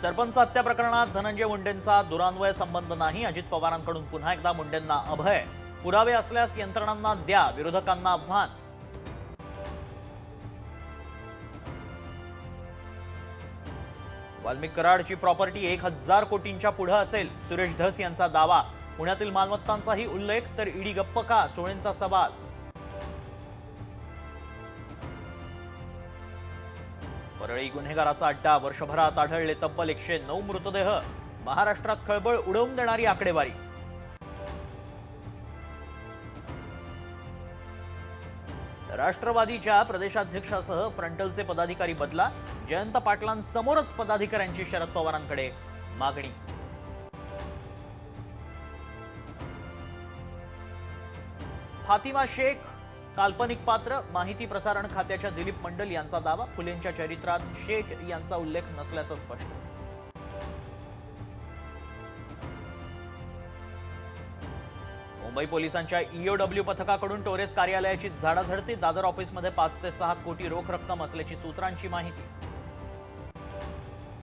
सरपंच हत्या प्रकरणात धनंजय मुंडेंचा दुरान्वय संबंध नाही। अजित पवारांकडून पुन्हा एकदा मुंडेंना अभय। पुरावे असल्यास यंत्रणांना द्या, विरोधकांना आव्हान। वाल्मिक कराडची प्रॉपर्टी 1000 कोटींच्या पुढे असेल, सुरेश धस यांचा दावा। पुण्यातील मालमत्तांचाही उल्लेख, तर ईडी गप्प का, सोळेंचा सवाल। परळी गुन्हेगाराचा अड्डा, वर्षभरात आढळले तब्बल 109 मृतदेह। महाराष्ट्रात खळबळ उडवून देणारी आकडेवारी। राष्ट्रवादीच्या प्रदेशाध्यक्षासह फ्रंटलचे पदाधिकारी बदला। जयंत पाटलांसमोरच पदाधिकाऱ्यांची शरद पवारांकडे मागणी। फातिमा शेख काल्पनिक पात्र, माहिती प्रसारण खात्याच्या दिलीप मंडल यांचा दावा। फुलेंच्या चरित्रात शेख यांचा उल्लेख नसल्याचं स्पष्ट। मुंबई पोलिसांच्या ईओडब्ल्यू पथकाकडून टोरेस कार्यालयाची झाडाझडती। दादर ऑफिसमध्ये 5 ते 6 कोटी रोख रक्कम असल्याची सूत्रांची माहिती।